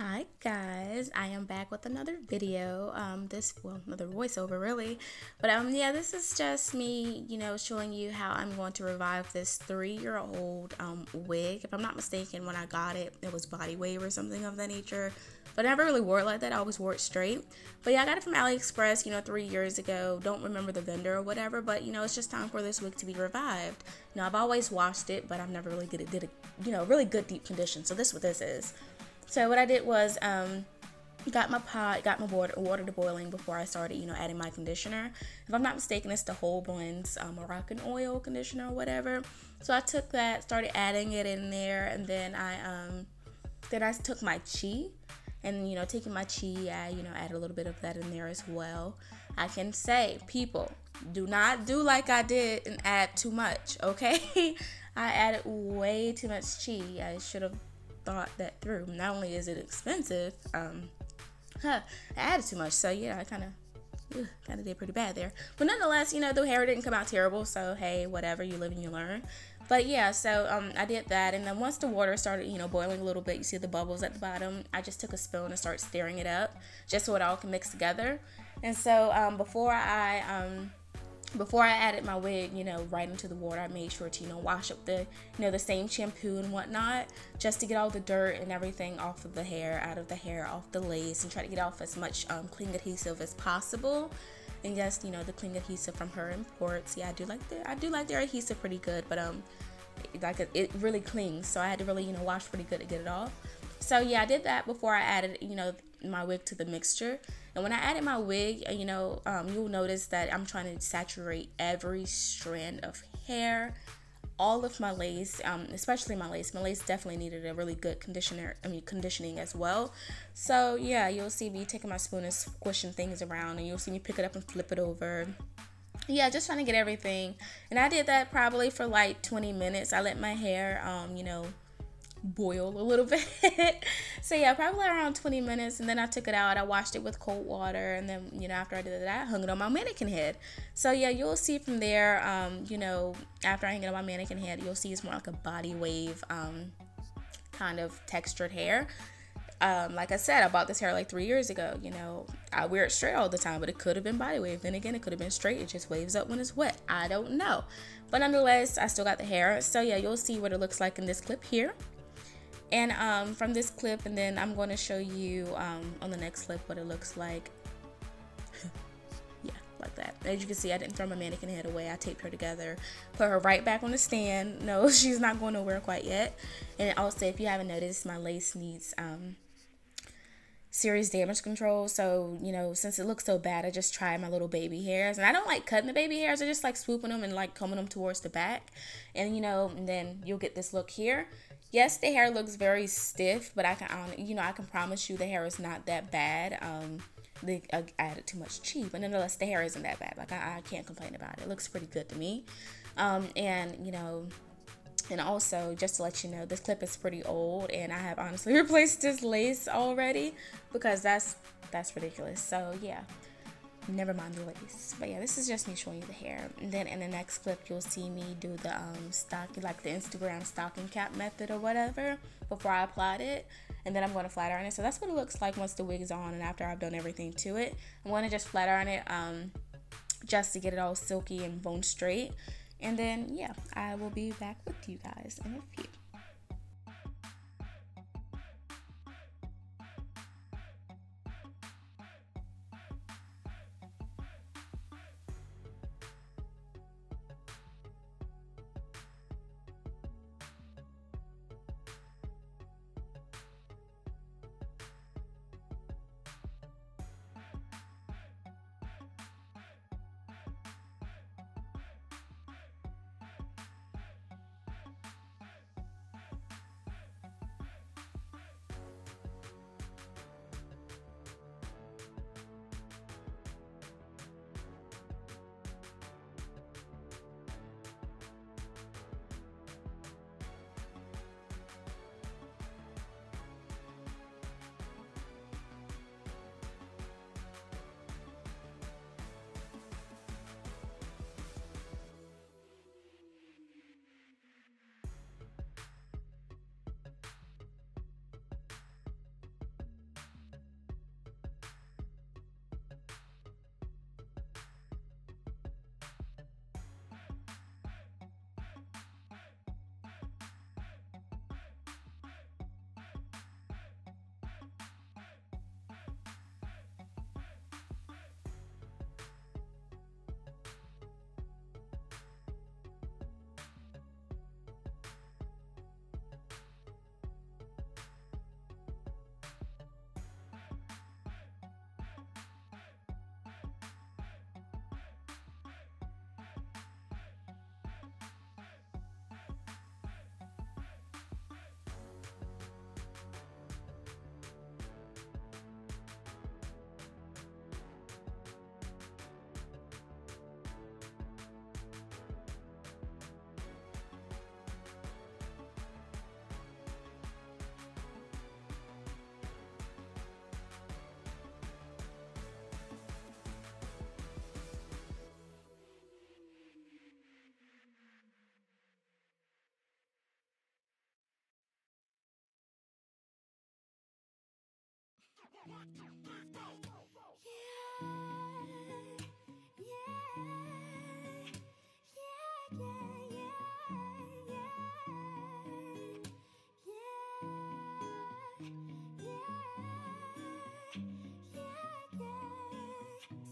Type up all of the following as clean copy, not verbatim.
Hi guys, I am back with another video. Another voiceover really, but yeah, this is just me, showing you how I'm going to revive this 3-year-old wig. If I'm not mistaken, when I got it, it was body wave or something of that nature, but I never really wore it like that. I always wore it straight. But yeah, I got it from AliExpress, 3 years ago. Don't remember the vendor or whatever, but it's just time for this wig to be revived. I've always washed it, but I've never really did it, really good deep condition. So this is what this is. So what I did was got my pot, got my water to boiling before I started, adding my conditioner. If I'm not mistaken, it's the Whole Blends Moroccan oil conditioner or whatever. So I took that, started adding it in there, and then I took my chi, and taking my chi, I add a little bit of that in there as well. I can say, people, do not do like I did and add too much, okay? I added way too much chi. I should have thought that through. Not only is it expensive, I added too much. So yeah, I kind of did pretty bad there. But nonetheless, the hair didn't come out terrible. So hey, whatever, you live and you learn. But yeah, so I did that, and then once the water started, boiling a little bit, you see the bubbles at the bottom. I just took a spoon and started stirring it up, just so it all can mix together. And so before I added my wig, right into the water, I made sure to, wash up the, the same shampoo and whatnot, just to get all the dirt and everything off of the hair, out of the hair, off the lace, and try to get off as much cling adhesive as possible. And yes, the cling adhesive from her imports. Yeah, I do like their adhesive pretty good, but it really clings, so I had to really, wash pretty good to get it off. So yeah, I did that before I added, my wig to the mixture. And when I added my wig, you'll notice that I'm trying to saturate every strand of hair, all of my lace, especially my lace. My lace definitely needed a really good conditioning as well. So yeah, you'll see me taking my spoon and squishing things around, and you'll see me pick it up and flip it over. Yeah, just trying to get everything. And I did that probably for like 20 minutes. I let my hair, boil a little bit. So yeah, probably around 20 minutes, and then I took it out. I washed it with cold water, and then after I did that, I hung it on my mannequin head. So yeah, you'll see from there, after I hang it on my mannequin head, you'll see it's more like a body wave kind of textured hair. Like I said, I bought this hair like 3 years ago. I wear it straight all the time, but it could have been body wave. Then again, it could have been straight. It just waves up when it's wet. I don't know. But nonetheless, I still got the hair. So yeah, you'll see what it looks like in this clip here. And from this clip, and then I'm going to show you on the next clip what it looks like. Yeah, like that. As you can see, I didn't throw my mannequin head away. I taped her together, put her right back on the stand. No, she's not going nowhere quite yet. And also, if you haven't noticed, my lace needs serious damage control. So since it looks so bad, I just try my little baby hairs, and I don't like cutting the baby hairs. I just like swooping them and like combing them towards the back, and and then you'll get this look here. Yes, the hair looks very stiff, but I can promise you the hair is not that bad. I added too much chi, but nonetheless, the hair isn't that bad. Like I can't complain about it. It looks pretty good to me. And also, just to let you know, this clip is pretty old, and I have honestly replaced this lace already, because that's ridiculous. So yeah, never mind the lace. But yeah, this is just me showing you the hair. And then in the next clip, you'll see me do the stocking, like the Instagram stocking cap method or whatever, before I applied it. And then I'm going to flat iron it. So that's what it looks like once the wig is on, and after I've done everything to it. I'm going to just flat iron it just to get it all silky and bone straight. And then yeah, I will be back with you guys in a few.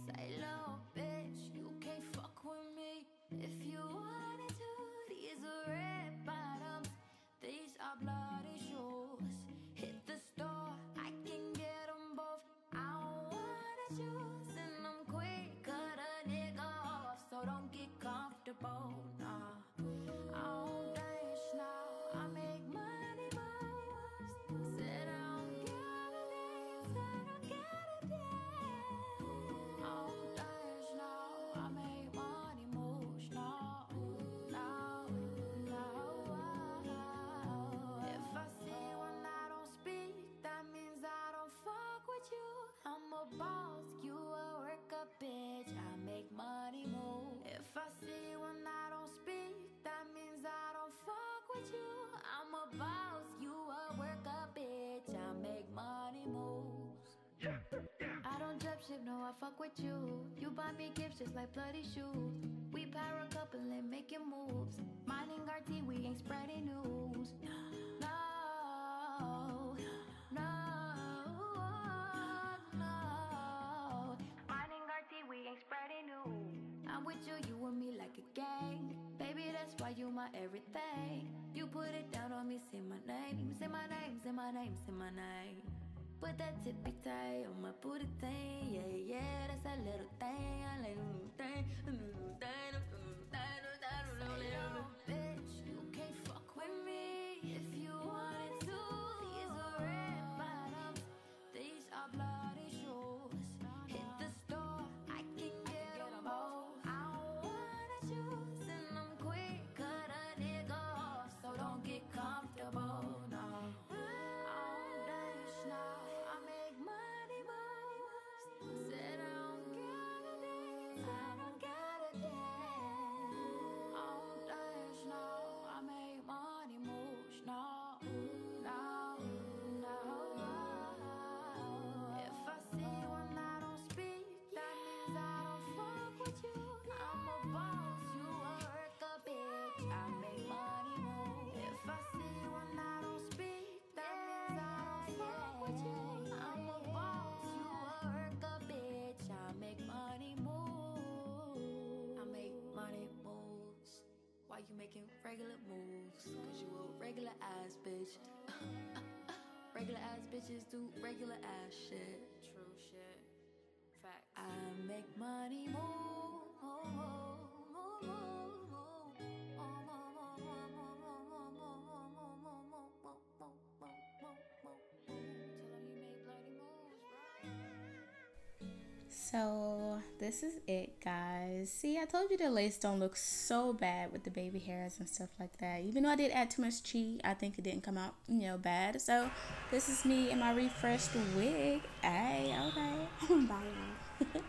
Say, little bitch, you can't fuck with me. If you wanted to, these are red bottoms, these are bloody shoes. Hit the store, I can get them both. I don't wanna choose, and I'm quick, cut a nigga off, so don't get comfortable, nah. I don't dance now, I make money moves. Said I don't gotta dance, I don't gotta dance. I don't dance now, I make money moves, no, no, no. If I see one I don't speak, that means I don't fuck with you. I'm a boss, you a worker, bitch, I make money move. If I see one I don't speak, that means I don't fuck with you. I'm a boss, you a worker, bitch, I make money moves. I don't jump ship, no, I fuck with you. You buy me gifts just like bloody shoes. We power couple and making moves. Minding our team, we ain't spreading news. No, no, no. Minding our team, we ain't spreading news. I'm with you, you and me like a gang. Baby, that's why you my everything. You put it down on me, say my name, say my name, say my name, say my name. Put that tippy tie on my booty thing, yeah, yeah, that's that little thing, I like little thing, little bitch, you can't fuck with me if you wanted to. These are red bottoms, these are bloody shoes. Hit the store, I can get them both. I don't wanna choose, and I'm quick, cut a nigga off, so don't get comfortable, no. Said I don't gotta dance, I don't gotta dance. I don't dance now, I make money moves, no, no, no. If I see one I don't speak, that means I don't fuck with you. I'm a boss, you a worker, bitch, I make money moves. If I see one I don't speak, that means I don't fuck with you. I'm a boss, you a worker, bitch, I make money moves. I make money moves. Why you making regular moves? Cause you a regular ass bitch. Regular ass bitches do regular ass shit. True shit. Facts. I make money move. So this is it, guys. See, I told you the lace don't look so bad with the baby hairs and stuff like that. Even though I did add too much cheek, I think it didn't come out, bad. So this is me in my refreshed wig. Hey, okay. Bye, y'all.